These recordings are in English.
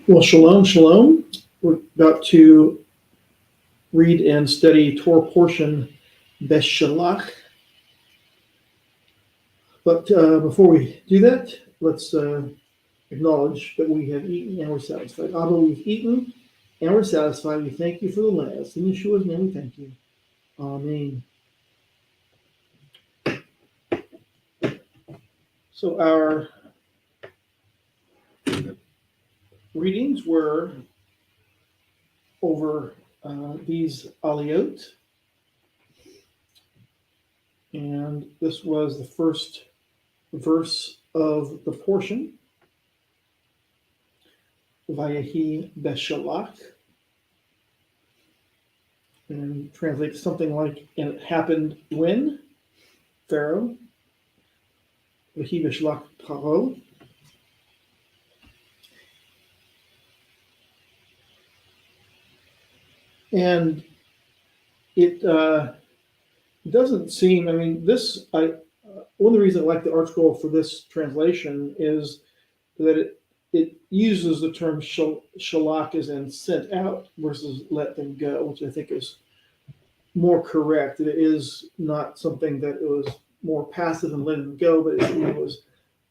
Well, shalom, shalom. We're about to read and study Torah portion Beshalach. But before we do that, let's acknowledge that we have eaten and we're satisfied. Abba, we've eaten and we're satisfied. We thank you for the last. In Yeshua's name we thank you. Amen. So our readings were over these aliyot. And this was the first verse of the portion. Vayehi Beshalach. And translates something like, and it happened when? Pharaoh. Vayehi Beshalach Paro. And it doesn't seem, one of the reasons I like the art scroll for this translation is that it uses the term shalach as in sent out versus let them go, which I think is more correct. It is not something that it was more passive and letting them go, but it was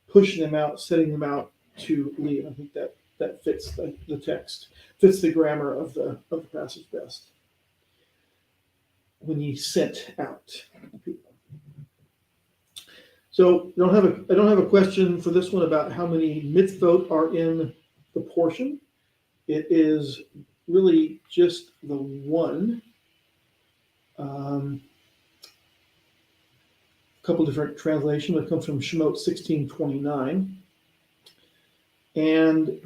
pushing them out, setting them out to leave. I think that fits the text, fits the grammar of the passage best. When he sent out people. So I don't have a question for this one about how many mitzvot are in the portion. It is really just the one. A couple different translations. It comes from Shemot 16:29, and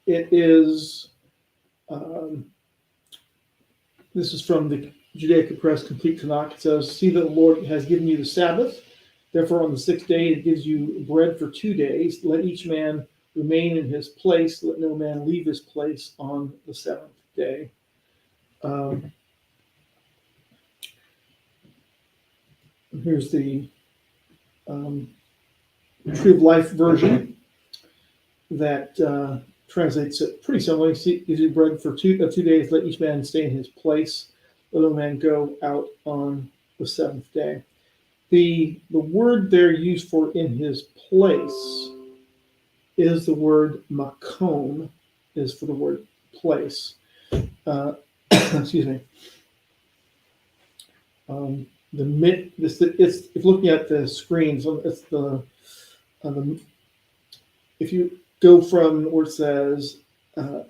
it is. This is from the Judaica Press Complete Tanakh. It says, "See that the Lord has given you the Sabbath. Therefore, on the sixth day, it gives you bread for 2 days. Let each man remain in his place. Let no man leave his place on the seventh day." Here's the Tree of Life version that translates it pretty similarly. Gives you bread for 2 days. Let each man stay in his place. Let no man go out on the seventh day. The word there used for in his place is the word makom, is for the word place. Excuse me. If looking at the screen, so it's the if you go from where it says El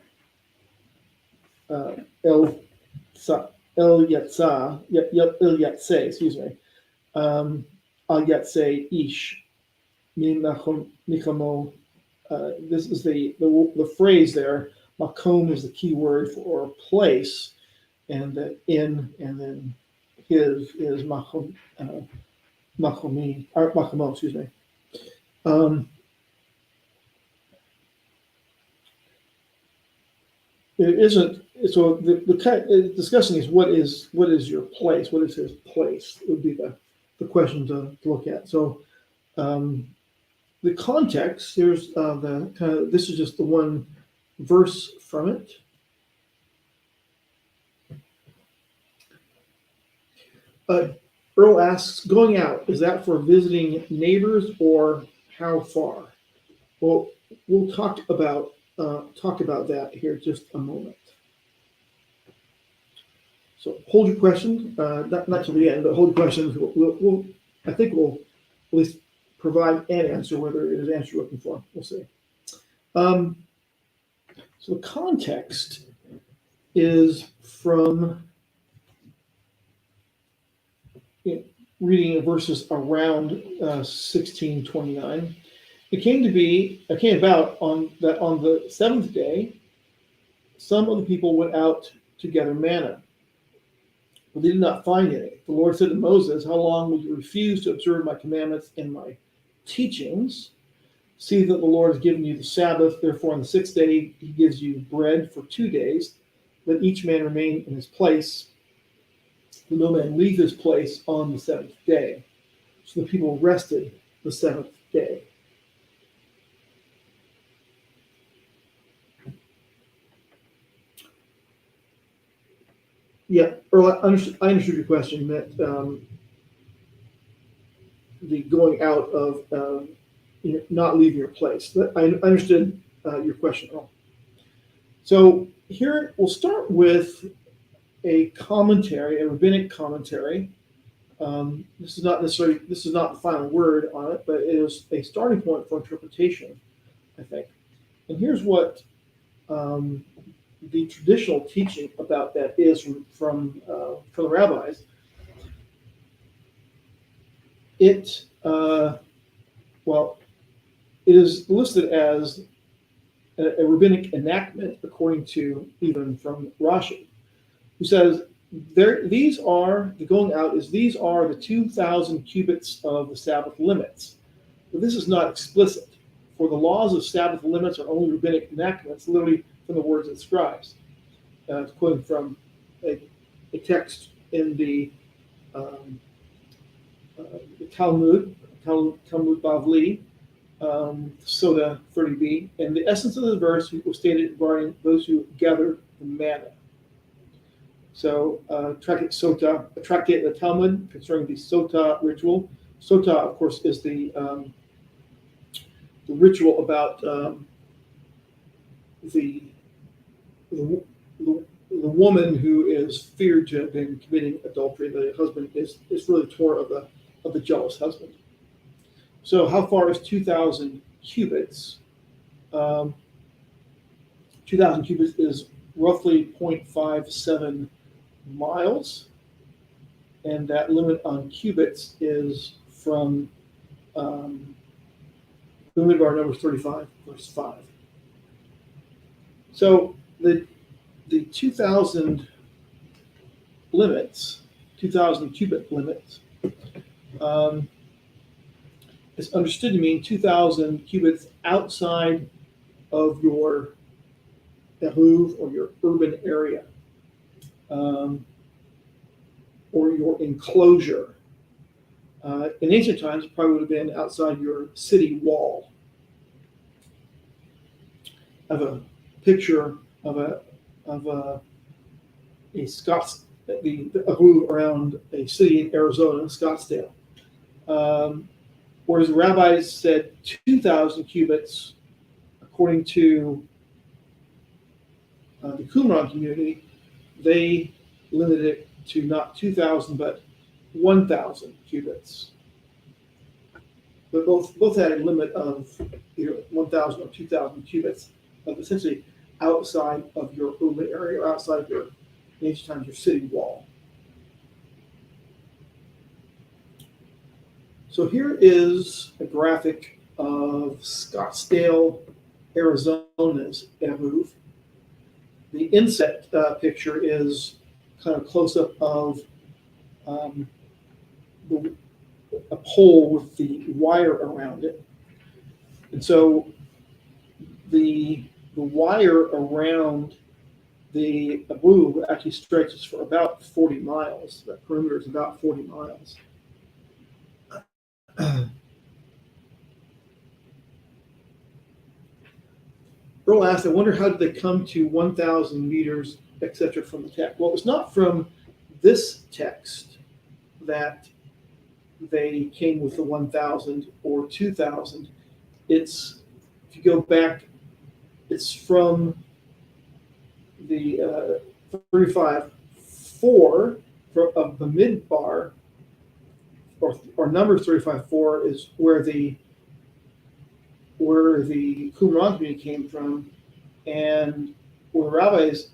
Yatseh, excuse me. Al Yatseh Ish Mikamo. This is the phrase there. Makom is the key word for place, and the in and then his is makom makomo. Excuse me. It isn't. So the discussion is what is your place? What is his place? It would be the question to look at. So the context, here's the kind of, this is just the one verse from it. Earl asks, going out, is that for visiting neighbors or how far? Well, we'll talk about that here in just a moment. So hold your questions, not till the end, but hold your questions. I think we'll at least provide an answer, whether it is the answer you're looking for. We'll see. So the context is from reading verses around 1629. It came about on the seventh day, some of the people went out to gather manna, but they did not find any. The Lord said to Moses, "How long will you refuse to observe my commandments and my teachings? See that the Lord has given you the Sabbath. Therefore, on the sixth day, he gives you bread for 2 days. Let each man remain in his place. Let no man leave his place on the seventh day." So the people rested the seventh day. Yeah, Earl, I understood your question, that the going out of not leaving your place. I understood your question, Earl. So here we'll start with a commentary, a rabbinic commentary. This is not the final word on it, but it is a starting point for interpretation, I think. And here's what the traditional teaching about that is from the rabbis. It it is listed as a rabbinic enactment, according to even from Rashi, who says these are the going out is these are the 2,000 cubits of the Sabbath limits. But this is not explicit, for the laws of Sabbath limits are only rabbinic enactments, literally from the words of the scribes. Quoting from a text in the Talmud Bavli, Soda 30b, and the essence of the verse was stated regarding those who gathered the manna. So, Tractate the Talmud concerning the Sota ritual. Sota, of course, is the ritual about the woman who is feared to have been committing adultery. The husband is really torn of the jealous husband. So, how far is 2,000 cubits? 2,000 cubits is roughly 0.57 miles, and that limit on cubits is from Bamidbar numbers 35, verse 5. So the 2,000 limits, 2,000 cubit limits, is understood to mean 2,000 cubits outside of your eruv, or your urban area, or your enclosure. In ancient times, it probably would have been outside your city wall. I have a picture of a Scots, the eruv around a city in Arizona, Scottsdale. Whereas the rabbis said 2,000 cubits, according to the Qumran community, they limited it to not 2,000 but 1,000 cubits. But both had a limit of 1,000 or 2,000 cubits of essentially outside of your urban area, or outside of your, in ancient times, your city wall. So here is a graphic of Scottsdale, Arizona's eruv. The inset picture is kind of close up of a pole with the wire around it. And so the wire around the eruv actually stretches for about 40 miles. That perimeter is about 40 miles. Earl asked, I wonder how did they come to 1,000 meters, etc., from the text? Well, it's not from this text that they came with the 1,000 or 2,000. It's, if you go back, it's from the 35:4 of the Midbar, or number 35:4 is where the Qumran community came from, and where the rabbis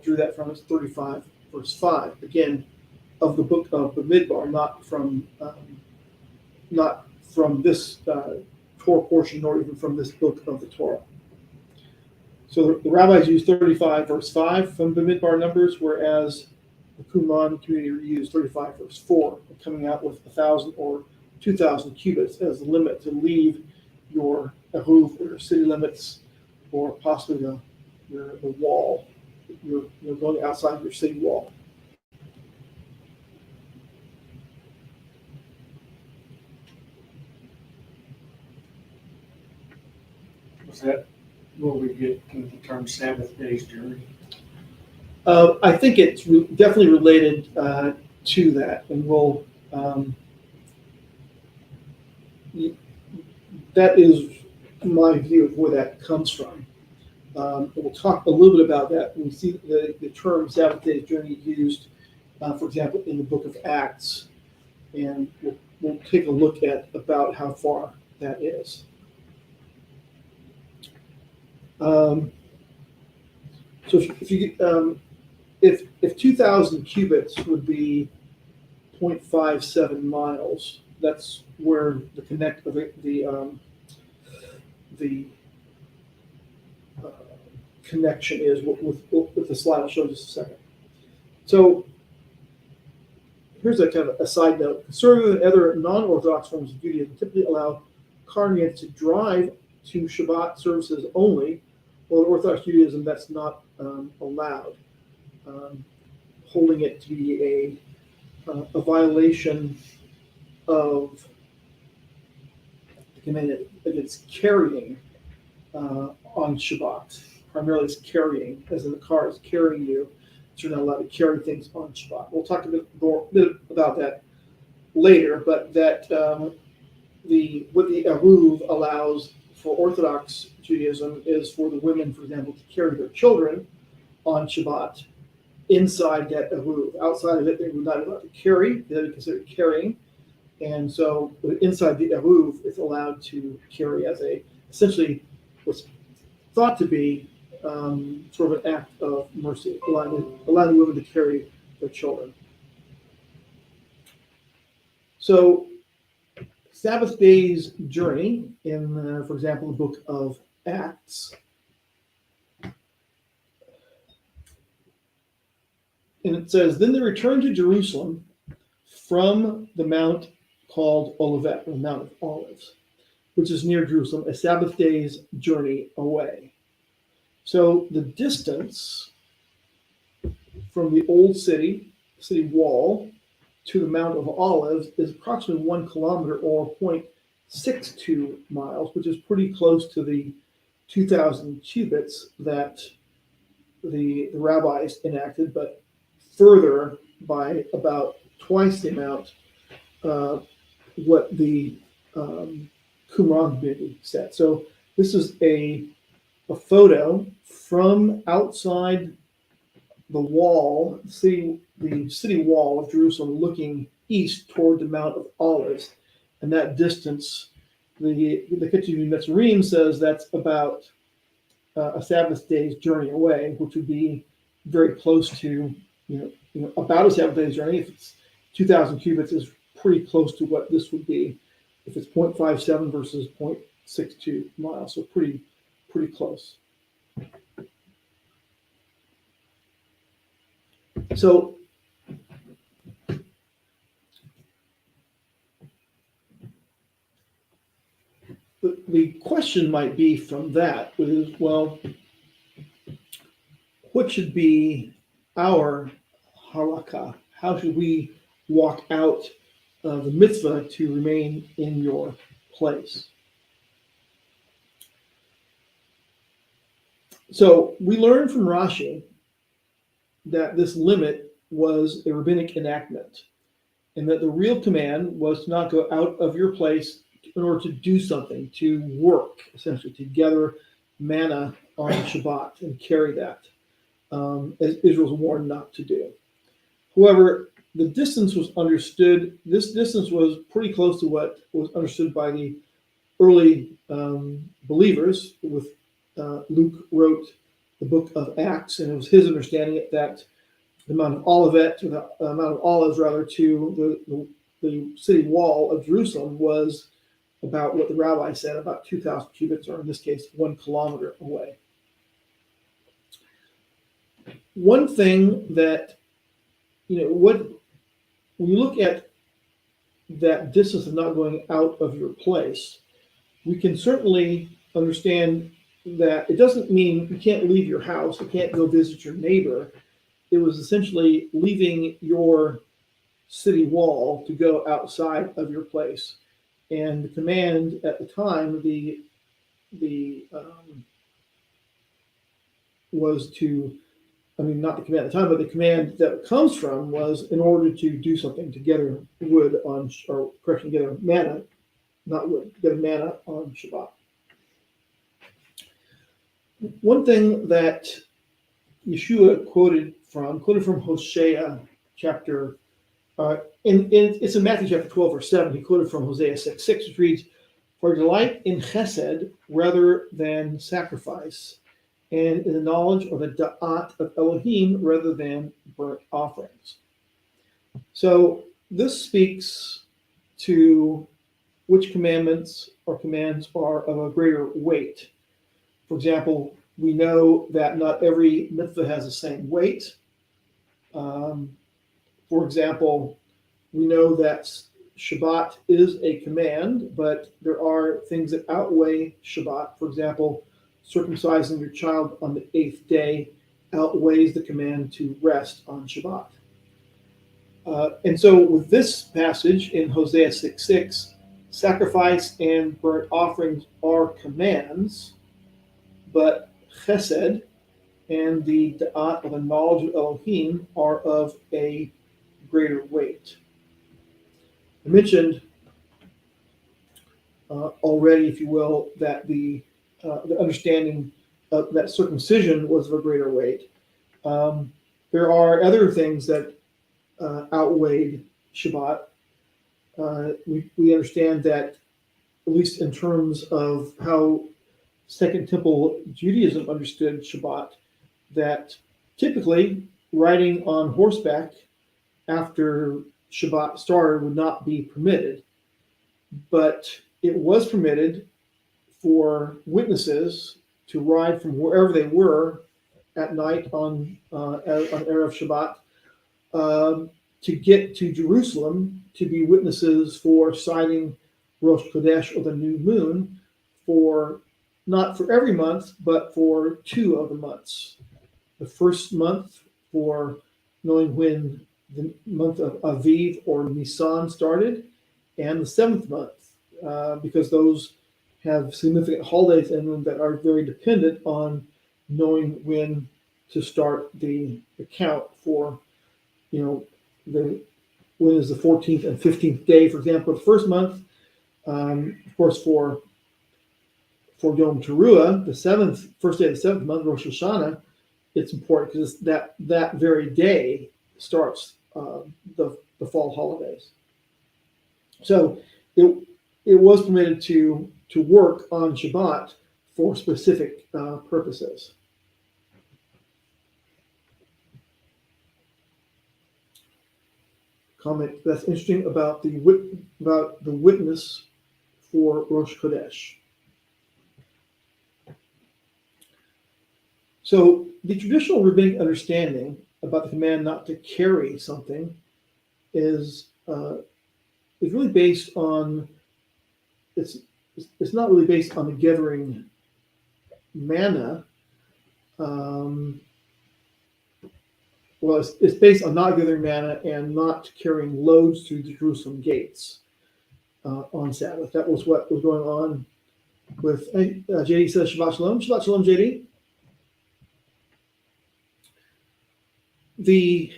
drew that from is 35, verse 5. Again, of the book of the Midbar, not from this Torah portion, nor even from this book of the Torah. So the rabbis used 35, verse 5 from the Midbar numbers, whereas the Qumran community used 35, verse 4, coming out with 1,000 or 2,000 cubits as the limit to leave your eruv, or your city limits, or possibly the wall. You're going outside your city wall. Is that where we get the term Sabbath day's journey? I think it's definitely related to that, and that is my view of where that comes from. And we'll talk a little bit about that when we see the term Sabbath day's journey used, for example, in the book of Acts, and we'll take a look at about how far that is. So if 2,000 cubits would be 0.57 miles, that's where the connection is with the slide. I'll show you just a second. So here's a kind of a side note. Conservative and other non-Orthodox forms of Judaism typically allow congregants to drive to Shabbat services only, while in Orthodox Judaism that's not allowed, holding it to be a violation of the commandment against carrying on Shabbat. Primarily it's carrying, as in the car is carrying you. So you're not allowed to carry things on Shabbat. We'll talk a bit about that later, but that what the Eruv allows for Orthodox Judaism is for the women, for example, to carry their children on Shabbat inside that Eruv. Outside of it, they were not allowed to carry. They would consider carrying. And so inside the Eruv, it's allowed to carry as essentially what's thought to be sort of an act of mercy, allowing the women to carry their children. So Sabbath day's journey in, for example, the book of Acts. And it says, then they returned to Jerusalem from the mount called Olivet, or the Mount of Olives, which is near Jerusalem, a Sabbath day's journey away. So the distance from the old city wall, to the Mount of Olives is approximately 1 kilometer or 0.62 miles, which is pretty close to the 2,000 cubits that the rabbis enacted, but further by about twice the amount what the Qumran community said. So this is a photo from outside the wall, the city wall of Jerusalem, looking east toward the Mount of Olives, and that distance, the Ketuvim Netzarim says that's about a Sabbath day's journey away, which would be very close to about a Sabbath day's journey. If it's 2,000 cubits, is pretty close to what this would be if it's 0.57 versus 0.62 miles. So pretty close. So the question might be from that is, well, what should be our halakha? How should we walk out the mitzvah to remain in your place? So we learn from Rashi that this limit was a rabbinic enactment, and that the real command was to not go out of your place in order to do something, to work, essentially, to gather manna on Shabbat and carry that, as Israel's warned not to do. However, the distance was understood. This distance was pretty close to what was understood by the early believers. With Luke wrote the book of Acts, and it was his understanding that the Mount of Olivet, or the Mount of Olives, rather, to the city wall of Jerusalem was about what the rabbi said, about 2,000 cubits, or in this case, 1 kilometer away. One thing that, when you look at that distance of not going out of your place, we can certainly understand that it doesn't mean you can't leave your house, you can't go visit your neighbor. It was essentially leaving your city wall to go outside of your place. And the command at the time, the was to, I mean, not the command at the time, but the command that it comes from was in order to do something to gather wood on, or correction, gather manna, not wood, gather manna on Shabbat. One thing that Yeshua quoted from Hosea chapter, it's in Matthew chapter 12, verse 7. He quoted from Hosea 6:6, which reads, "For delight in chesed rather than sacrifice, and in the knowledge of the da'at of Elohim rather than burnt offerings." So this speaks to which commandments or commands are of a greater weight. For example, we know that not every mitzvah has the same weight. For example, we know that Shabbat is a command, but there are things that outweigh Shabbat. For example, circumcising your child on the 8th day outweighs the command to rest on Shabbat. And so with this passage in Hosea 6:6, sacrifice and burnt offerings are commands, but chesed and the da'at of the knowledge of Elohim are of a greater weight. I mentioned already, if you will, that the understanding of that circumcision was of a greater weight. There are other things that outweighed Shabbat. We understand that, at least in terms of how Second Temple Judaism understood Shabbat, that typically riding on horseback after Shabbat started would not be permitted, but it was permitted for witnesses to ride from wherever they were at night on Erev Shabbat to get to Jerusalem to be witnesses for sighting Rosh Chodesh, or the new moon, for not for every month, but for 2 of the months. The first month for knowing when the month of Aviv or Nisan started, and the 7th month, because those have significant holidays in them that are very dependent on knowing when to start the count for, when is the 14th and 15th day, for example, the first month. Of course, for Yom Teruah, the first day of the 7th month, Rosh Hashanah, it's important because that very day starts the fall holidays. So it was permitted to work on Shabbat for specific purposes. Comment that's interesting about the witness for Rosh Chodesh. So the traditional rabbinic understanding about the command not to carry something is really based on it's not really based on the gathering manna. It's based on not gathering manna and not carrying loads through the Jerusalem gates on Sabbath. That was what was going on with JD says Shabbat Shalom. Shabbat Shalom, JD. The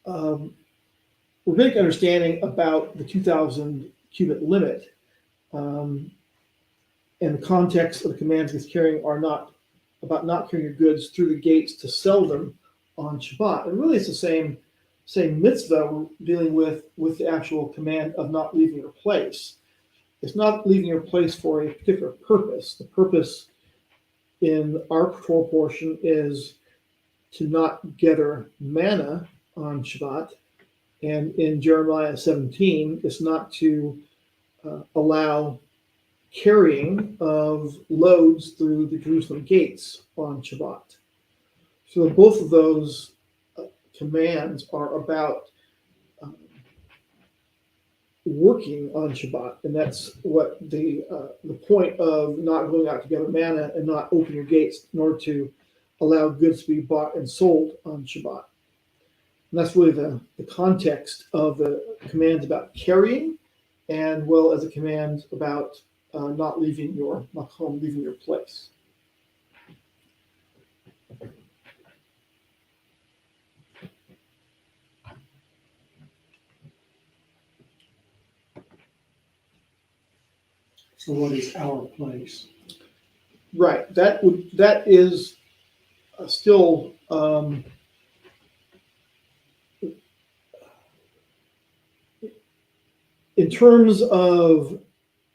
rabbinic understanding about the 2,000 cubit limit and the context of the commands against carrying are not about not carrying your goods through the gates to sell them on Shabbat. And really it's the same mitzvah we're dealing with the actual command of not leaving your place. It's not leaving your place for a particular purpose. The purpose in our Torah portion is to not gather manna on Shabbat. And in Jeremiah 17, it's not to allow carrying of loads through the Jerusalem gates on Shabbat. So both of those commands are about working on Shabbat, and that's what the point of not going out to gather manna and not open your gates in order to allow goods to be bought and sold on Shabbat. And that's really the context of the commands about carrying, and well as a command about not leaving your makom, leaving your place. So what is our place? Right. That is still in terms of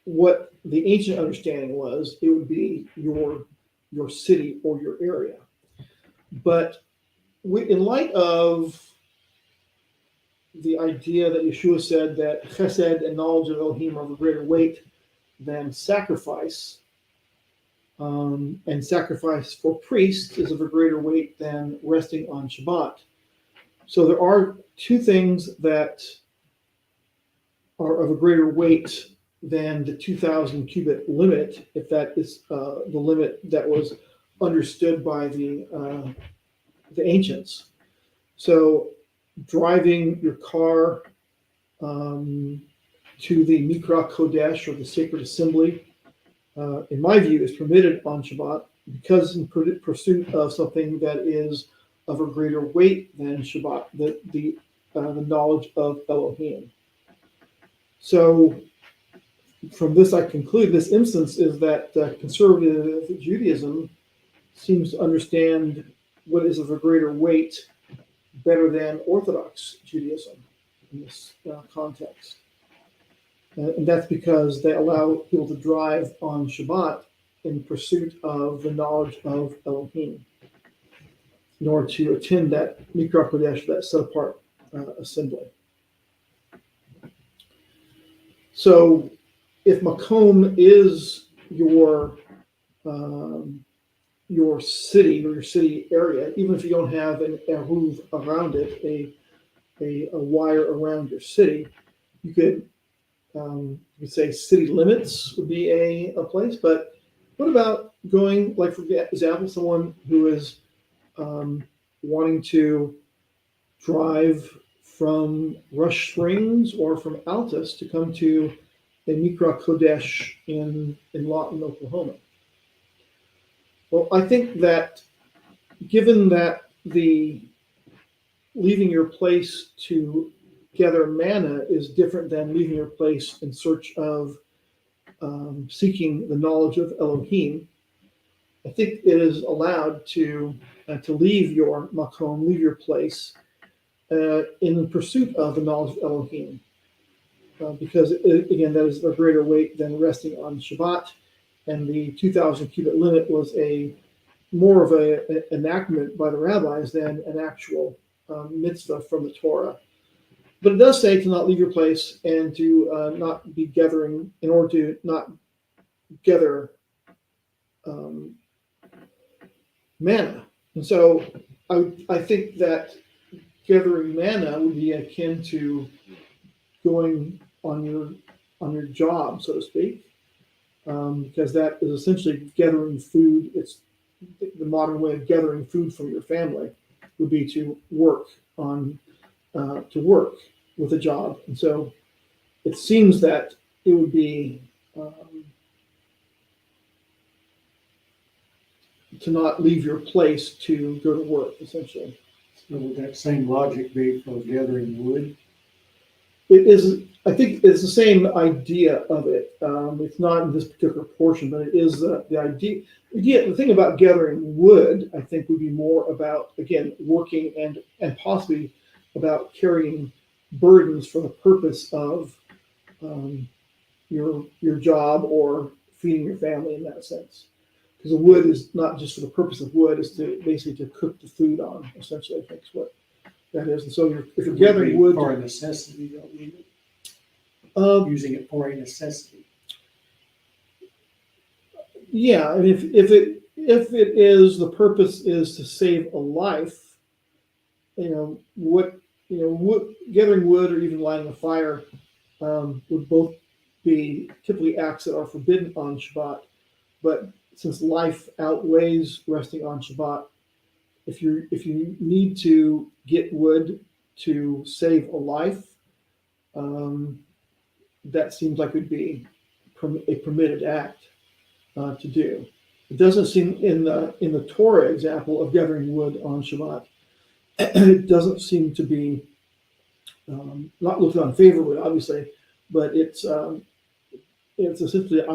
what the ancient understanding was, it would be your city or your area. But in light of the idea that Yeshua said that chesed and knowledge of Elohim are of a greater weight than sacrifice, and sacrifice for priests is of a greater weight than resting on Shabbat. So there are two things that are of a greater weight than the 2,000 cubit limit, if that is the limit that was understood by the ancients. So driving your car to the Mikra Kodesh, or the sacred assembly, in my view, is permitted on Shabbat because in pursuit of something that is of a greater weight than Shabbat, the knowledge of Elohim. So from this, I conclude this instance is that conservative Judaism seems to understand what is of a greater weight better than Orthodox Judaism in this context. And that's because they allow people to drive on Shabbat in pursuit of the knowledge of Elohim in order to attend that Mikra Kodesh, that set apart assembly. So if Makom is your city or your city area, even if you don't have an eruv around it, a wire around your city, you could say city limits would be a place. But what about going, like for example, someone who is wanting to drive from Rush Springs or from Altus to come to a Mikra Kodesh in Lawton, Oklahoma? Well, I think that given that the leaving your place to gather manna is different than leaving your place in search of seeking the knowledge of Elohim, I think it is allowed to leave your makom, leave your place in pursuit of the knowledge of Elohim, because again, that is a greater weight than resting on Shabbat, and the 2,000 cubit limit was more of an enactment by the rabbis than an actual mitzvah from the Torah. But it does say to not leave your place and to not be gathering, in order to not gather manna. And so I think that gathering manna would be akin to going on your job, so to speak, because that is essentially gathering food. It's the modern way of gathering food from your family would be to work with a job. And so it seems that it would be to not leave your place to go to work, essentially. So would that same logic be for gathering wood? It is, I think it's the same idea of it. It's not in this particular portion, but it is the idea. The thing about gathering wood, I think, would be more about, again, working and possibly about carrying burdens for the purpose of your job or feeding your family in that sense. Because the wood is not just for the purpose of wood; it's to basically to cook the food on. Essentially, I think is what that is. And so, if you're gathering wood for a necessity, don't need it. Using it for a necessity. Yeah, I mean, if it is, the purpose is to save a life, wood, gathering wood or even lighting a fire would both be typically acts that are forbidden on Shabbat. But since life outweighs resting on Shabbat, if you need to get wood to save a life, that seems like it would be a permitted act to do. It doesn't seem in the Torah example of gathering wood on Shabbat. It doesn't seem to be not looked on favorably, obviously, but it's essentially it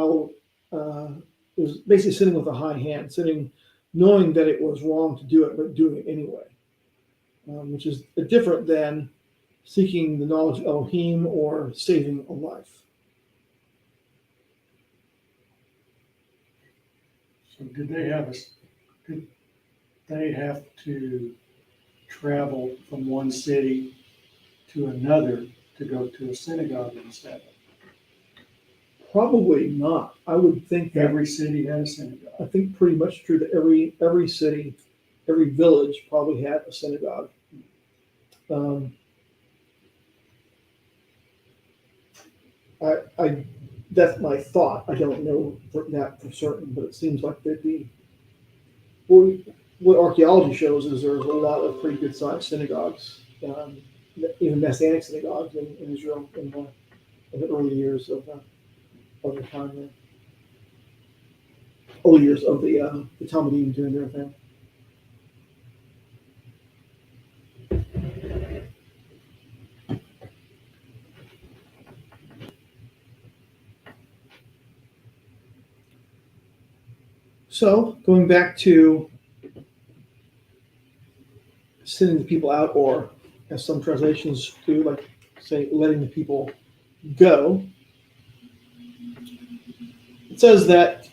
was basically sitting with a high hand, knowing that it was wrong to do it, but doing it anyway, which is different than seeking the knowledge of Elohim or saving a life. So did they have to travel from one city to another to go to a synagogue on Sabbath? Probably not. I would think that Every city had a synagogue. I think pretty much true that every city, every village probably had a synagogue. I that's my thought. I don't know that for certain, but it seems like they'd be. Well, what archaeology shows is there's a lot of pretty good sized synagogues, even Messianic synagogues in Israel in the early years of the time there. Early years of the Talmudim doing their thing. So going back to sending the people out, or as some translations do, like say letting the people go, it says that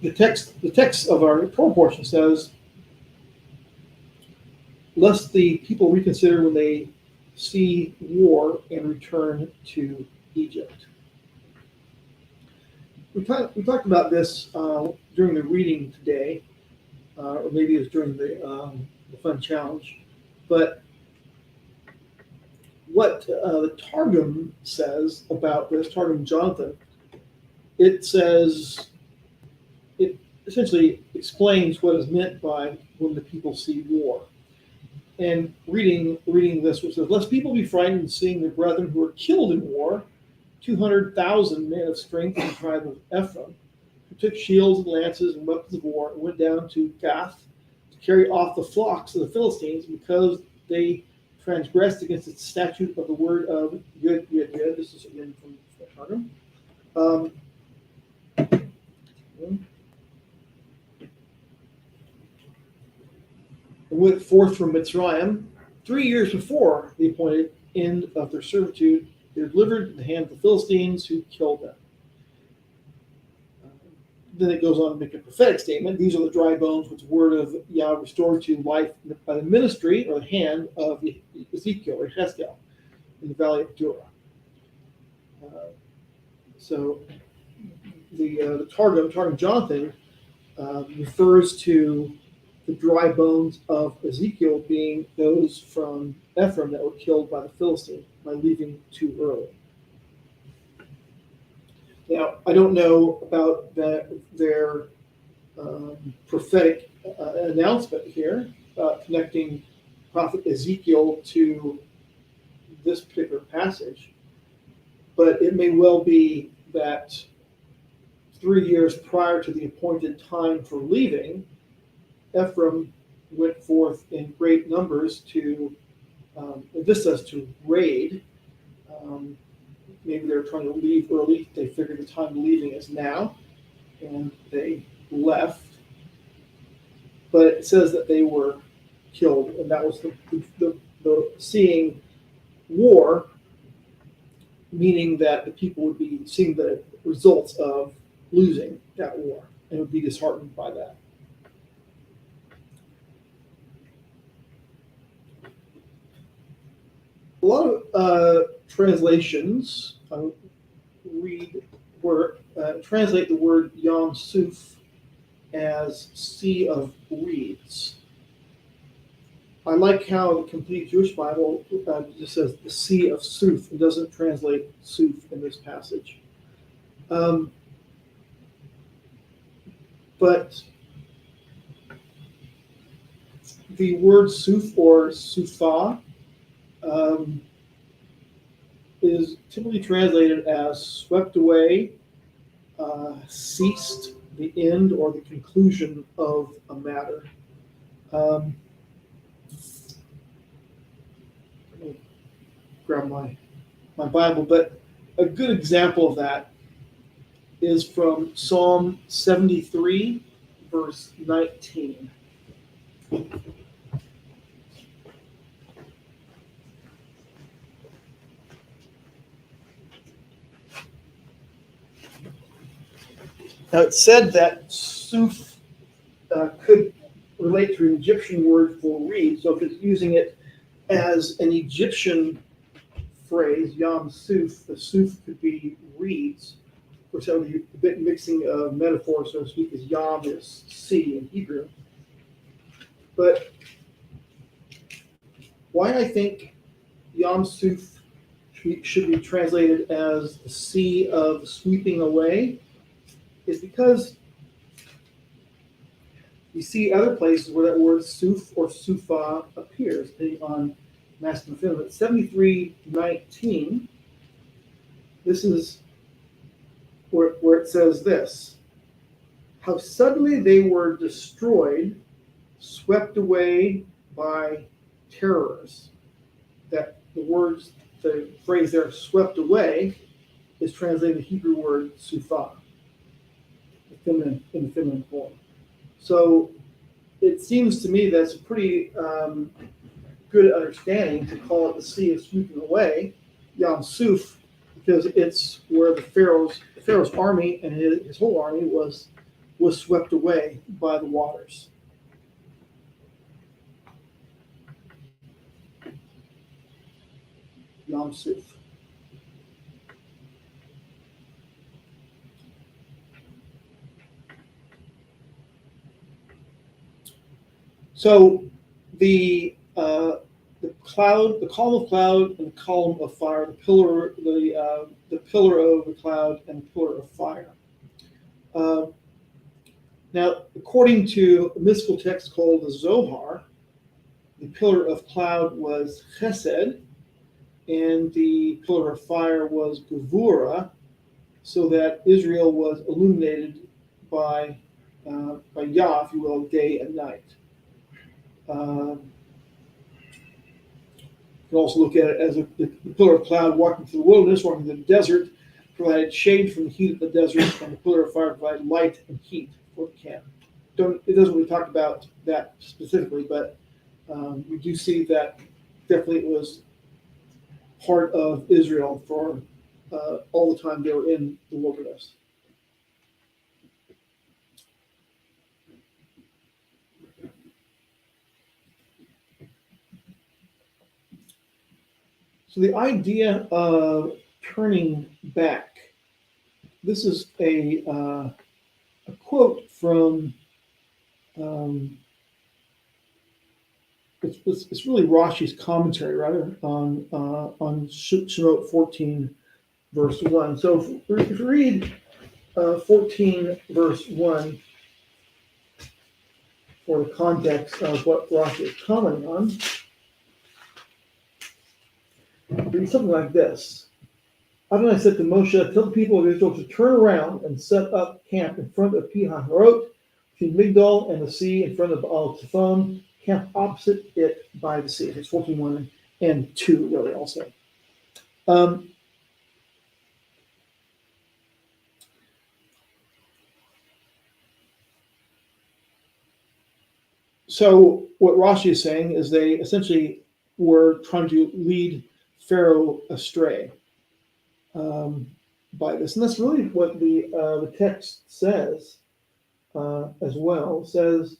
the text of our Torah portion says, lest the people reconsider when they see war and return to Egypt. We talked about this during the reading today, or maybe it was during the fun challenge. But what the Targum says about this, Targum Jonathan, it essentially explains what is meant by when the people see war. And reading this, which says, lest people be frightened seeing their brethren who are killed in war, 200,000 men of strength in the tribe of Ephraim, who took shields and lances and weapons of war and went down to Gath to carry off the flocks of the Philistines because they transgressed against the statute of the word of Yud. This is again from Targum. And went forth from Mitzrayim 3 years before the appointed end of their servitude. They were delivered in the hand of the Philistines, who killed them. Then it goes on to make a prophetic statement. These are the dry bones which the word of Yah restored to life by the ministry or the hand of Ezekiel or Cheskel in the valley of Dura. So the Targum Jonathan, refers to the dry bones of Ezekiel being those from Ephraim that were killed by the Philistines by leaving too early. Now, I don't know about their prophetic announcement here, connecting Prophet Ezekiel to this particular passage, but it may well be that 3 years prior to the appointed time for leaving, Ephraim went forth in great numbers to, this says to raid. Maybe they're trying to leave early. They figured the time of leaving is now, and they left. But it says that they were killed, and that was the seeing war, meaning that the people would be seeing the results of losing that war and would be disheartened by that. A lot of translations translate the word Yam Suf as sea of reeds. I like how the complete Jewish Bible just says the sea of Suf. It doesn't translate Suf in this passage. But the word Suf or Sufa is typically translated as swept away, ceased, the end or the conclusion of a matter. Let me grab my Bible, but a good example of that is from Psalm 73, verse 19. Now it said that suf could relate to an Egyptian word for reed. So if it's using it as an Egyptian phrase, yam suf, the suf could be reeds. For some of you, a bit mixing of metaphors, so to speak, as yam is sea in Hebrew. But why I think yam suf should be translated as the sea of sweeping away is because you see other places where that word suf or sufa appears, depending on masculine and feminine. 73:19, this is where it says this: how suddenly they were destroyed, swept away by terrors. That the phrase there, swept away, is translated the Hebrew word sufa, in the feminine form. So it seems to me that's a pretty good understanding to call it the sea of sweeping away, Yam Suf, because it's where the Pharaoh's army and his whole army was swept away by the waters. Yam Suf. So the cloud, the column of cloud, and the column of fire, the pillar of the cloud and the pillar of fire. Now, according to a mystical text called the Zohar, the pillar of cloud was Chesed, and the pillar of fire was Gevurah, so that Israel was illuminated by Yah, if you will, day and night. You can also look at it as the pillar of cloud walking through the wilderness, walking through the desert, provided shade from the heat of the desert, and the pillar of fire provided light and heat for the camp. It doesn't really talk about that specifically, but we do see that definitely it was part of Israel for all the time they were in the wilderness. So the idea of turning back, this is a quote from, it's really Rashi's commentary, rather, on Shemot 14, verse 1. So if you read 14, verse 1, for the context of what Rashi is commenting on, read something like this. Adonai said to Moshe, tell the people of Israel to turn around and set up camp in front of Pi Haharot, between Migdol and the sea, in front of Baal Zephon, camp opposite it by the sea. It's 14:1 and 2, really, also. So what Rashi is saying is they essentially were trying to lead Pharaoh astray by this. And that's really what the text says as well. It says,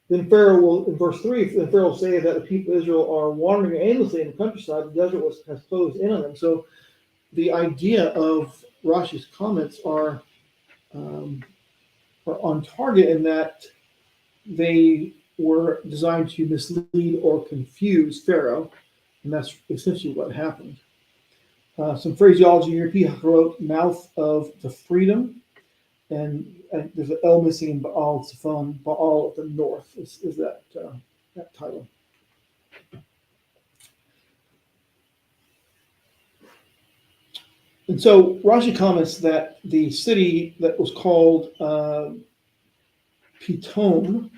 then Pharaoh will, in verse 3, then Pharaoh will say that the people of Israel are wandering aimlessly in the countryside. The desert has closed in on them. So the idea of Rashi's comments are on target in that they were designed to mislead or confuse Pharaoh, and that's essentially what happened. Some phraseology here: Pi Haharot, mouth of the freedom, and there's an L missing in Baal Zephon. Baal of the north is that title. And so Rashi comments that the city that was called Pitom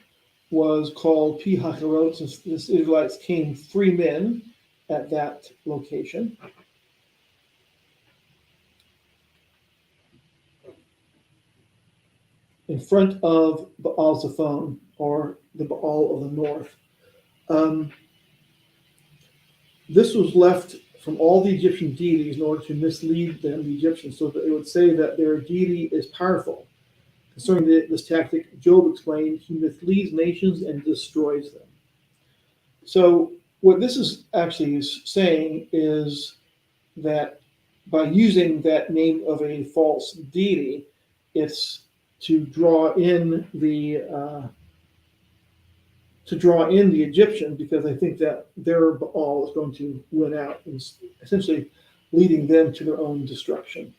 was called Pi Hakarot, since the Israelites came 3 men at that location. In front of Baal Zephon, or the Baal of the north. Um, this was left from all the Egyptian deities in order to mislead them, the Egyptians, so that they would say that their deity is powerful. Concerning this tactic, Job explained, he misleads nations and destroys them. So what this is actually saying is that by using that name of a false deity, it's to draw in the Egyptians, because I think that their Baal is going to win out, and essentially leading them to their own destruction.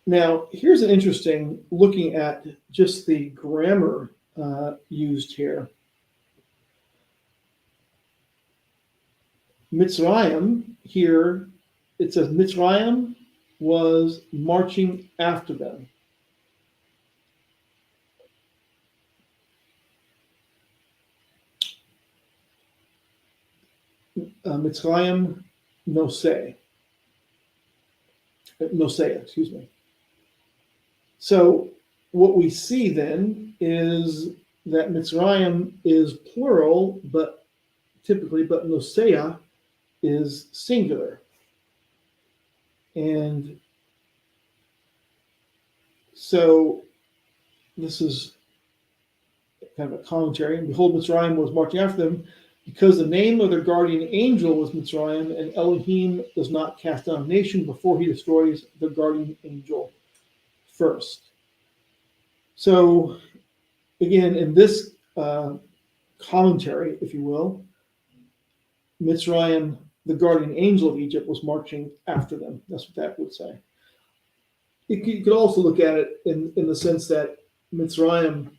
Now, here's an interesting looking at just the grammar used here. Mitzrayim, here it says Mitzrayim was marching after them. Mitzrayim Noseh, excuse me. So what we see then is that Mitzrayim is plural, but Nosea is singular. And so this is kind of a commentary. And behold, Mitzrayim was marching after them, because the name of their guardian angel was Mitzrayim, and Elohim does not cast down a nation before he destroys the guardian angel first. So again, in this commentary, if you will, Mitzrayim, the guardian angel of Egypt, was marching after them. That's what that would say. You could also look at it in the sense that Mitzrayim,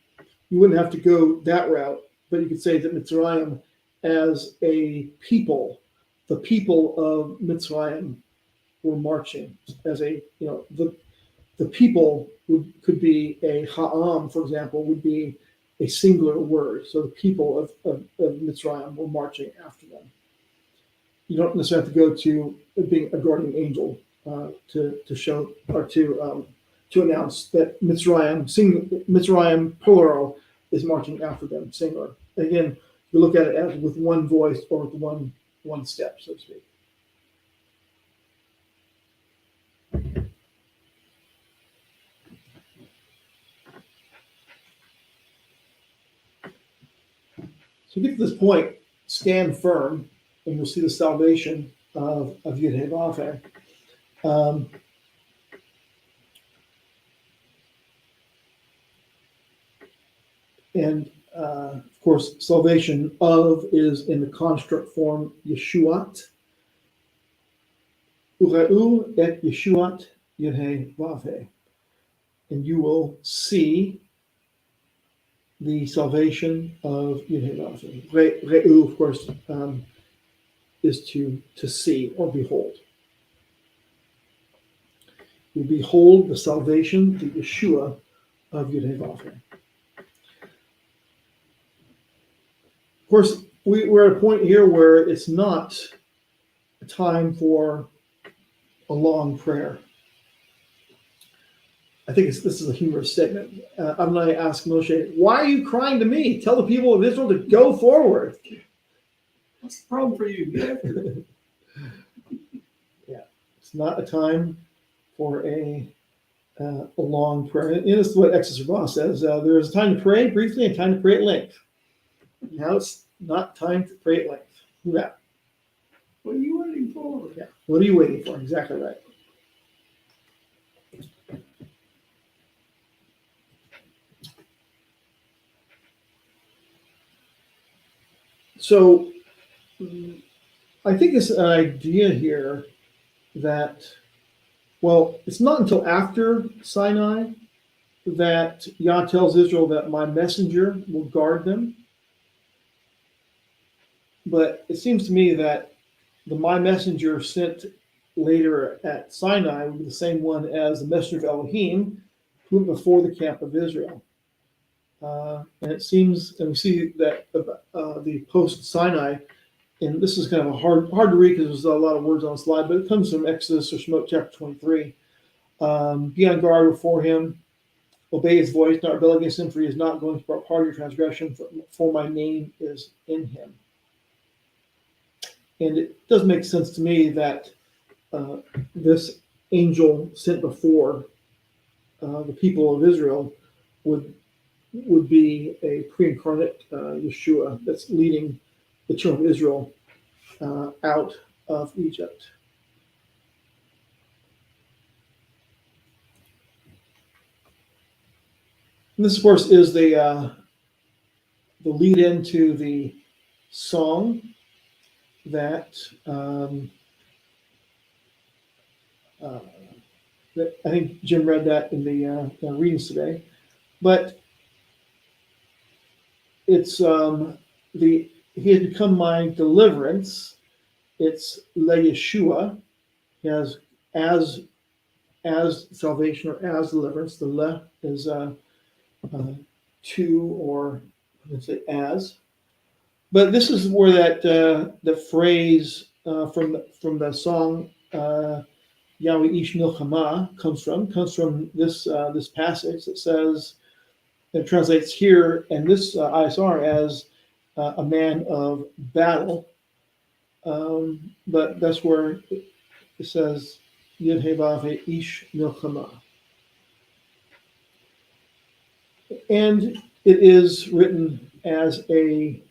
you wouldn't have to go that route, but you could say that Mitzrayim as a people, the people of Mitzrayim were marching as a, the people could be a ha'am, for example, would be a singular word. So the people of Mitzrayim were marching after them. You don't necessarily have to go to being a guardian angel to show or to announce that Mitzrayim plural is marching after them, singular. Again, you look at it as with one voice or with one step, so to speak. So get to this point, stand firm, and you'll see the salvation of Yud-Heh-Vav-Heh. And of course, salvation of is in the construct form Yeshuat. Ureu et Yeshuat Yud-Heh-Vav-Heh. And you will see the salvation of Yud-Heh-Vav-Heh. Re'u, of course, is to see or behold. You behold the salvation, the Yeshua of Yud-Heh-Vav-Heh. Of course, we're at a point here where it's not a time for a long prayer. I think this is a humorous statement. Adonai asked Moshe, "Why are you crying to me? Tell the people of Israel to go forward." What's the problem for you? Yeah, it's not a time for a long prayer. And this is what Exodus Rabbah says. There is a time to pray briefly and time to pray at length. Now it's not time to pray at length. Yeah. What are you waiting for? Yeah. What are you waiting for? Exactly right. So I think it's an idea here that, well, it's not until after Sinai that Yah tells Israel that my messenger will guard them. But it seems to me that the my messenger sent later at Sinai would be the same one as the messenger of Elohim who went before the camp of Israel. And it seems, and we see that the post Sinai, and this is kind of hard to read because there's a lot of words on the slide, but it comes from Exodus or Shemot chapter 23. Be on guard before him, obey his voice, not rebel against him, for he is not going to pardon your transgression, for my name is in him. And it does make sense to me that this angel sent before the people of Israel would be a pre-incarnate Yeshua that's leading the children of Israel out of Egypt. And this, of course, is the lead into the song that I think Jim read that in the readings today, but it's he has become my deliverance. It's Le Yeshua, as salvation or as deliverance. The Le is to, or let's say as. But this is where that the phrase from the song Yahweh Ish Milchama comes from this passage that says, it translates here and this ISR as a man of battle, but that's where it says Yud He Vav He Ish Milchama, and it is written as a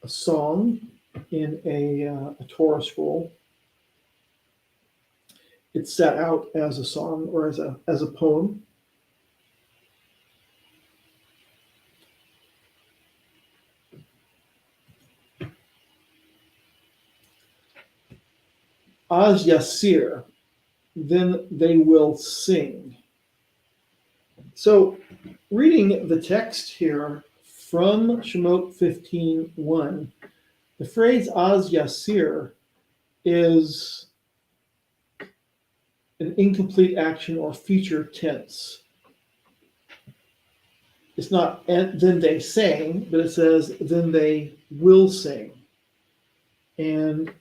song in a Torah scroll. It's set out as a song or as a poem. Az Yasir, then they will sing. So, reading the text here from Shemot 15:1, the phrase Az Yasir is an incomplete action or future tense. It's not then they sang, but it says then they will sing. And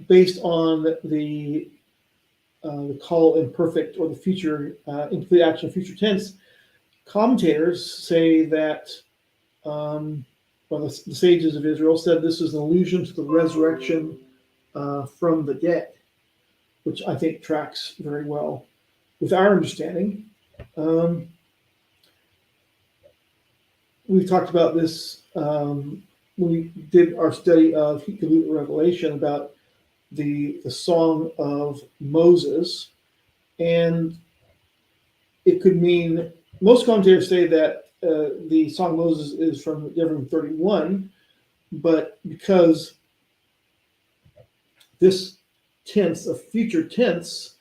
based on the call imperfect or the future incomplete action future tense, commentators say that the sages of Israel said this is an allusion to the resurrection from the dead, which I think tracks very well with our understanding. We've talked about this when we did our study of Hikalut Revelation about the song of Moses, and it could mean, most commentators say that the song of Moses is from Devarim 31, but because this tense, a future tense,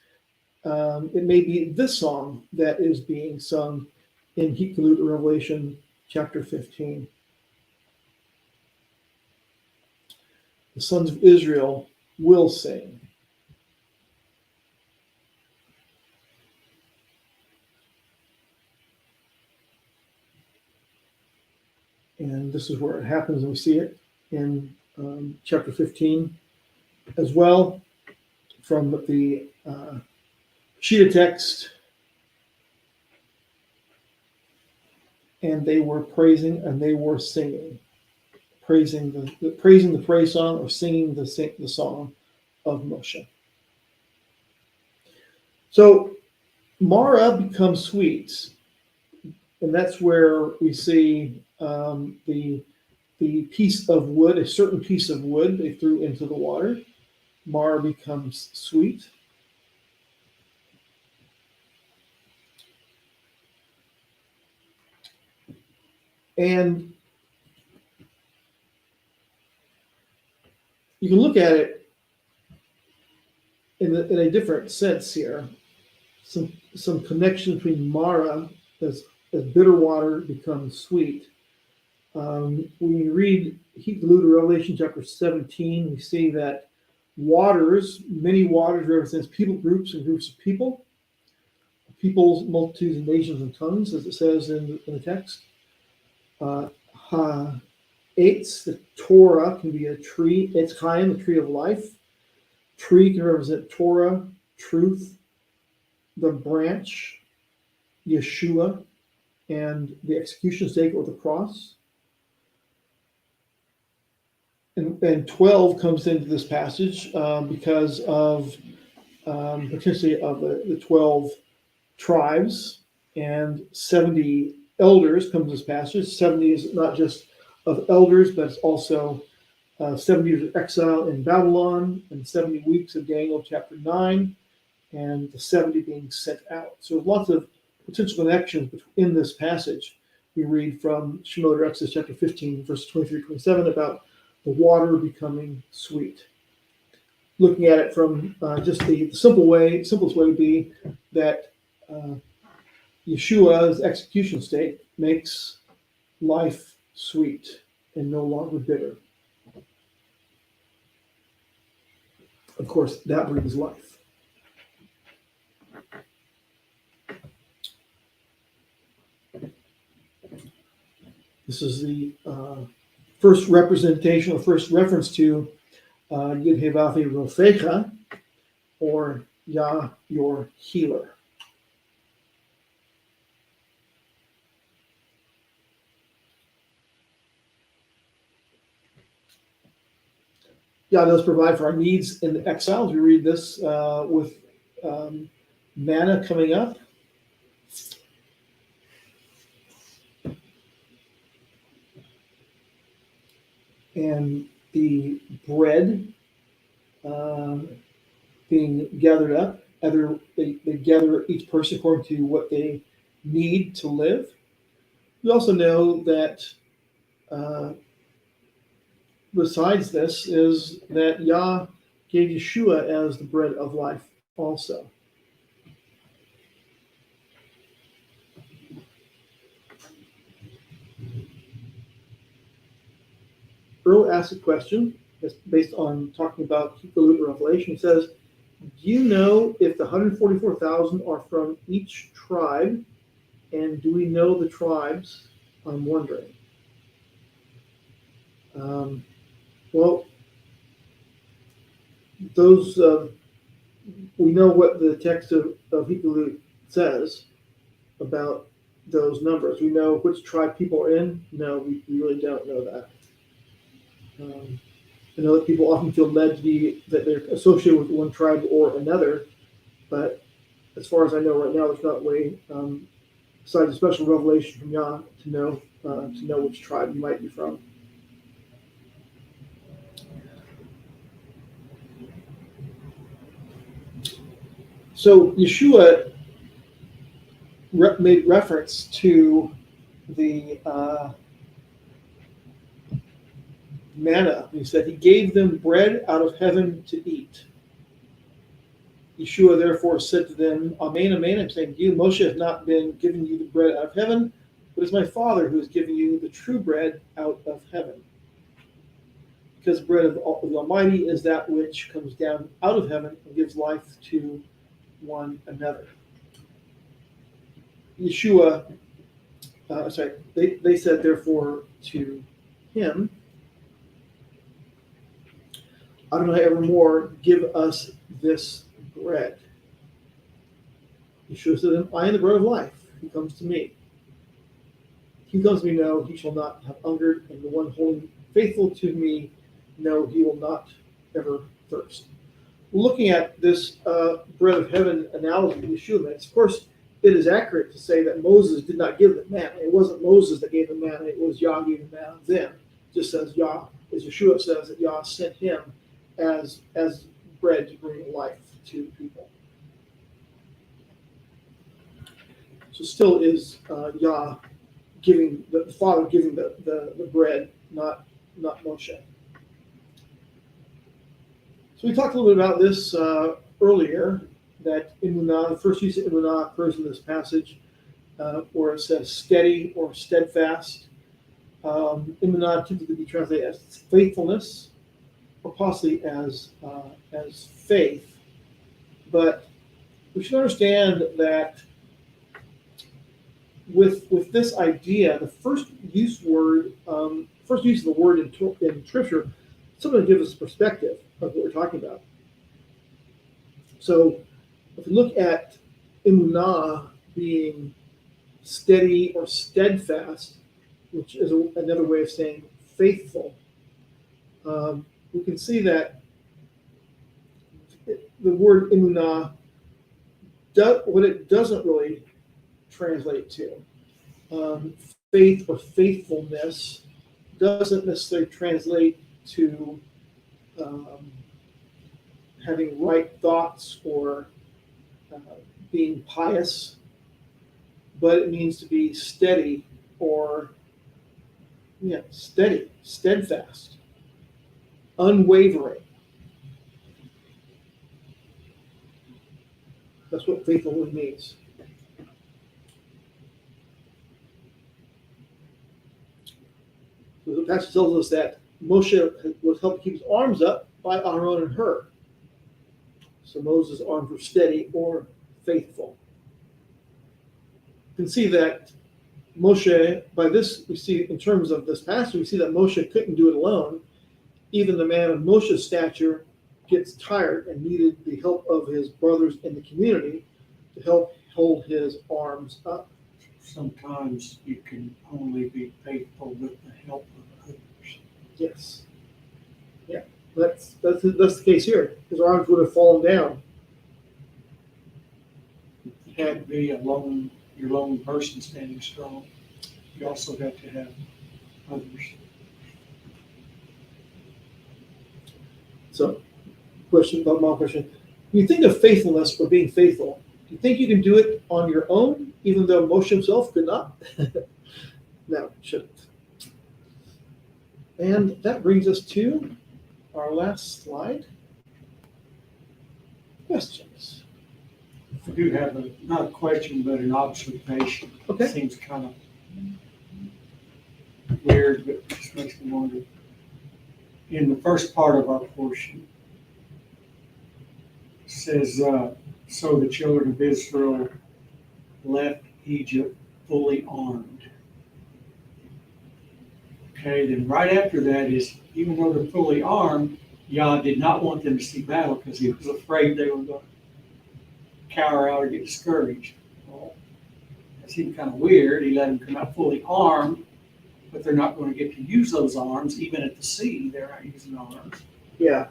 it may be this song that is being sung in Hikalut Revelation chapter 15. The sons of Israel will sing. And this is where it happens, and we see it in chapter 15 as well, from the Shita text. And they were praising and they were singing, praising the praise song or singing the song of Moshe. So Mara becomes sweet, and that's where we see the piece of wood, a certain piece of wood they threw into the water. Mara becomes sweet. And you can look at it in a different sense here. some connection between Mara as bitter water becomes sweet. When we read Hebrew to Revelation chapter 17, we see that many waters represents people groups and groups of peoples, multitudes, and nations and tongues, as it says in the text. Eitz, the Torah, can be a tree. Eitz Chaim, the tree of life. Tree can represent Torah, truth, the branch, Yeshua, and the execution stake or the cross. And 12 comes into this passage because of potentially of the 12 tribes, and 70 elders come to this passage. 70 is not just of elders, but it's also 70 years of exile in Babylon and 70 weeks of Daniel chapter 9, and the 70 being sent out. So lots of potential connections in this passage. We read from Shemot or Exodus chapter 15, verse 23-27 about the water becoming sweet. Looking at it from just the simplest way would be that Yeshua's execution stake makes life sweet and no longer bitter. Of course, that brings life. This is the first representation or first reference to Yud He Vav He Rofecha, or Yah, your healer. Yah does provide for our needs in the exiles. We read this with manna coming up. And the bread being gathered up. They gather each person according to what they need to live. We also know that besides this is that Yah gave Yeshua as the bread of life also. Earl asked a question based on talking about Hebrew Revelation. He says, do you know if the 144,000 are from each tribe? And do we know the tribes? I'm wondering. Well, those we know what the text of Hebrew says about those numbers. We know which tribe people are in. No, we really don't know that. I know that people often feel led to be that they're associated with one tribe or another, but as far as I know right now, there's not a way, besides a special revelation from Yah, to know which tribe you might be from. So Yeshua made reference to the manna. He said he gave them bread out of heaven to eat. Yeshua therefore said to them, Amen, amen, I'm saying to you, Moshe has not been giving you the bread out of heaven, but it's my Father who is giving you the true bread out of heaven. Because the bread of the Almighty is that which comes down out of heaven and gives life to one another. Yeshua, they said therefore to him, Adonai evermore, give us this bread. Yeshua said to them, I am the bread of life. He comes to me. He comes to me, no, he shall not have hungered, and the one holding faithful to me, no, he will not ever thirst. Looking at this bread of heaven analogy Yeshua makes, of course, it is accurate to say that Moses did not give the manna. It wasn't Moses that gave the manna, it was Yah gave the manna then. Just as Yeshua says that Yah sent him as bread to bring life to people. So still is Yah giving the Father giving the bread, not Moshe. So we talked a little bit about this earlier. that emunah, the first use of emunah occurs in this passage where it says steady or steadfast. Emunah typically be translated as faithfulness or possibly as faith. But we should understand that with this idea, the first use of the word in Scripture, something to give us perspective of what we're talking about. So, if we look at emunah being steady or steadfast, which is another way of saying faithful, we can see that the word emunah, what it doesn't really translate to, faith or faithfulness, doesn't necessarily translate to having right thoughts or being pious, but it means to be steady or steady, steadfast, unwavering. That's what faithful really means. So the passage tells us that Moshe was helped keep his arms up by Aaron and Hur. So Moses' arms were steady or faithful. You can see that Moshe, by this, we see in terms of this passage, we see that Moshe couldn't do it alone. Even the man of Moshe's stature gets tired and needed the help of his brothers in the community to help hold his arms up. Sometimes you can only be faithful with the help of others. Yes. Yeah. That's the case here. His arms would have fallen down. You can't be your lone person standing strong. You also have to have others. So, my question. When you think of faithfulness or being faithful, do you think you can do it on your own, even though Moshe himself could not? No, shouldn't. And that brings us to our last slide. Questions? I do have not a question, but an observation. Okay. It seems kind of weird, but it just makes me wonder. In the first part of our portion, it says, so the children of Israel left Egypt fully armed. Okay, then right after that is, even though they're fully armed, Yah did not want them to see battle because he was afraid they were going to cower out or get discouraged. Well, that seemed kind of weird. He let them come out fully armed, but they're not going to get to use those arms. Even at the sea, they're not using arms. Yeah.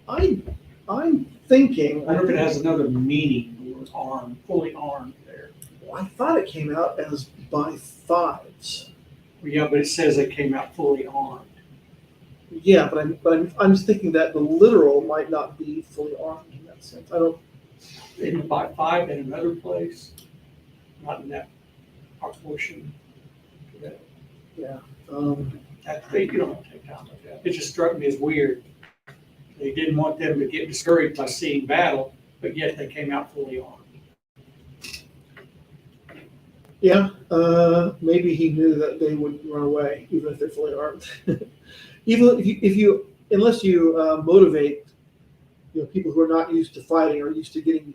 I'm thinking. I wonder if it has another meaning, the word armed, fully armed there. I thought it came out as by fives. Yeah, but it says they came out fully armed. Yeah, but I'm just thinking that the literal might not be fully armed in that sense. I don't. In by five in another place, not in that our portion. Yeah. You don't have to take time like that. It just struck me as weird. They didn't want them to get discouraged by seeing battle, but yet they came out fully armed. Yeah. Maybe he knew that they would run away even if they're fully armed. Even unless you motivate, people who are not used to fighting or used to getting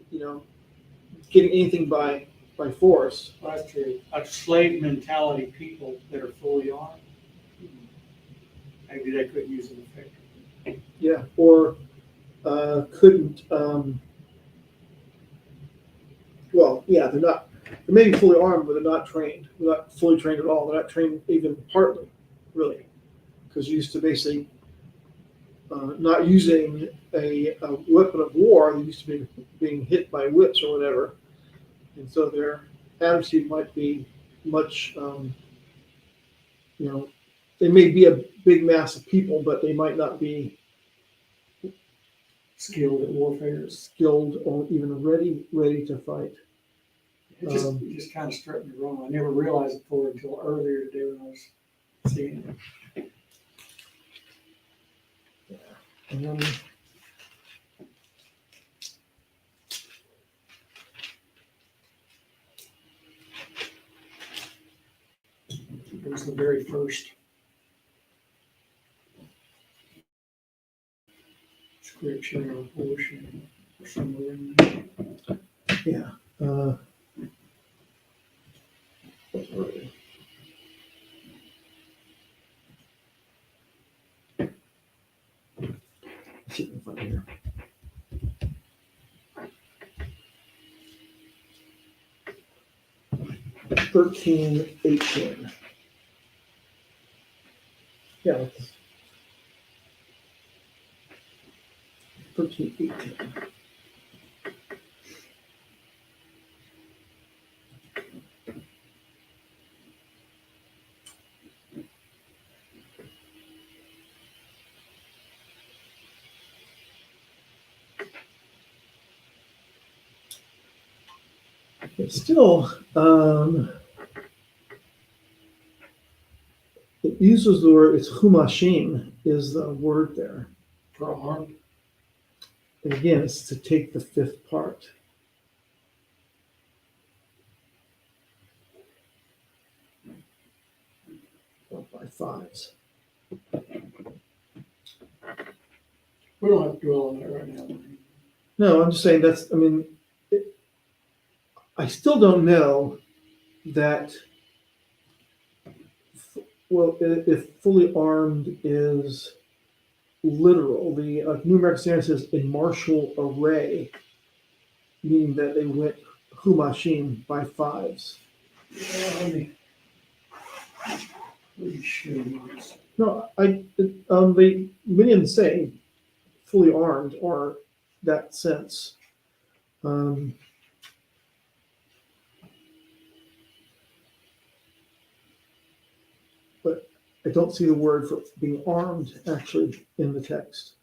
anything by force. Well, that's true. Like slave mentality people that are fully armed, maybe they couldn't use it effectively. Yeah, or couldn't. Well, yeah, they're not. They may be fully armed, but they're not trained. They're not fully trained at all. They're not trained even partly, really, because used to basically not using a weapon of war. They used to be being hit by whips or whatever, and so their attitude might be much. They may be a big mass of people, but they might not be Skilled at warfare. skilled or even ready to fight. It just kind of struck me wrong. I never realized it before until earlier today when I was seeing it. And then first scripture or portion or somewhere in there. Yeah. What's the word? Let's see if I can find it here. Thirteen, 18. Yeah. 13, 18. It's still, it uses the word, it's humashim is the word there. For armed. And again, it's to take the fifth part. Or by fives. We don't have to dwell on that right now. No, I'm just saying that's, I mean, I still don't know that, well, if fully armed is literal. The New American Standard says in martial array, meaning that they went humashim by fives. Let me show you this. No, they many of them say fully armed or that sense. But I don't see the word for being armed actually in the text.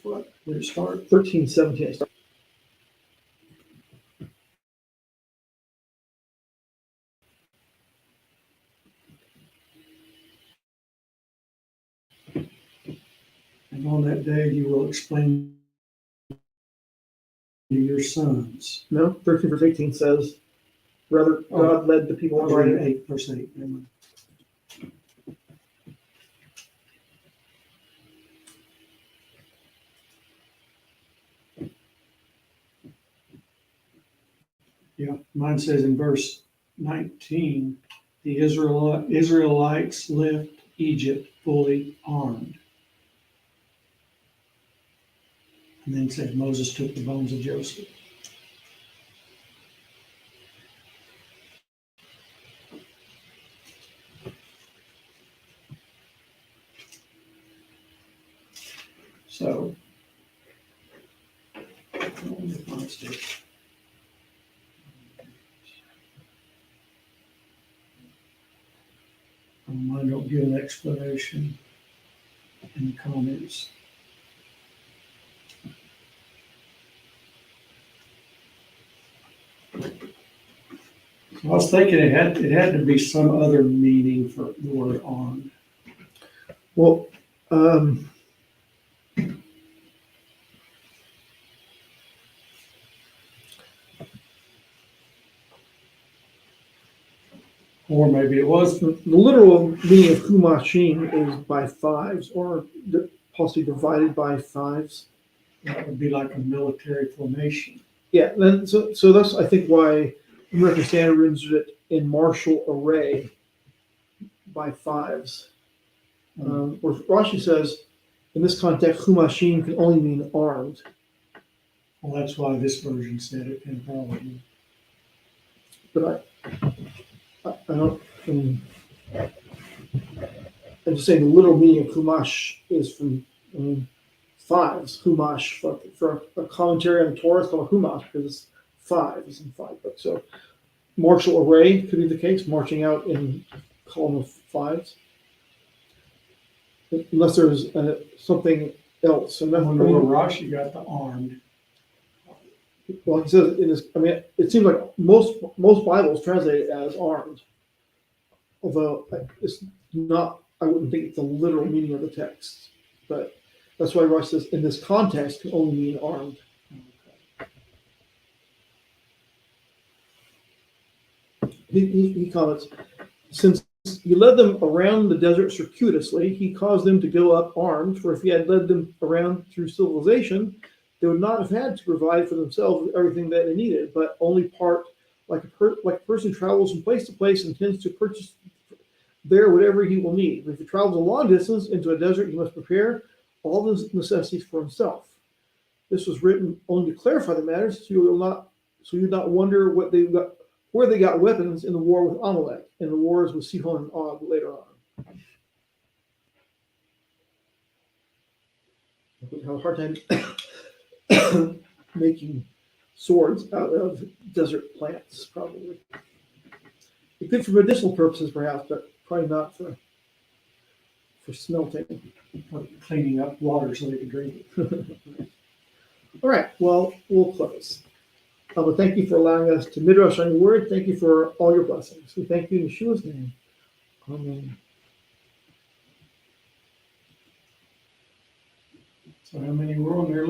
What? Where it start? 13, 17. And on that day you will explain to your sons. No, 13 verse 18 says, rather God led the people on Right, by 8, verse 8. Never mind. Yeah, mine says in verse 19, the Israelites left Egypt fully armed. And then it says Moses took the bones of Joseph. So, I don't give an explanation in the comments. I was thinking it had to be some other meaning for the word armed. Well, Or maybe it was. the literal meaning of humashim is by fives or possibly divided by fives. That would be like a military formation. Yeah, then so that's I think why American Standard renders it in martial array by fives. Or Rashi says, in this context, humashim can only mean armed. Well, that's why this version said it in probably. But I don't. I'm just saying the literal meaning of humash is from fives. Humash for a commentary on the Torah is called a humash because it's five. It's in 5 books. So martial array could be the case, marching out in column of fives. unless there's something else. And I that's, wonder where Rashi got the armed. well, he says in this, I mean, it seems like most Bibles translate it as armed, although it's not. I wouldn't think it's the literal meaning of the text, but that's why Rush says in this context can only mean armed. He comments, since he led them around the desert circuitously, he caused them to go up armed, for if he had led them around through civilization, they would not have had to provide for themselves everything that they needed, but only part, like a person travels from place to place and tends to purchase there whatever he will need. If he travels a long distance into a desert, he must prepare all the necessities for himself. This was written only to clarify the matter, so you not wonder where they got weapons in the war with Amalek and the wars with Sihon and Og later on. I would have a hard time making swords out of desert plants, probably. It's good for medicinal purposes, perhaps, but probably not for smelting. Or cleaning up water so they could drink it. All right, well, we'll close. But thank you for allowing us to midrash on your word. Thank you for all your blessings. We thank you in Yeshua's name. Amen. So how many were on there?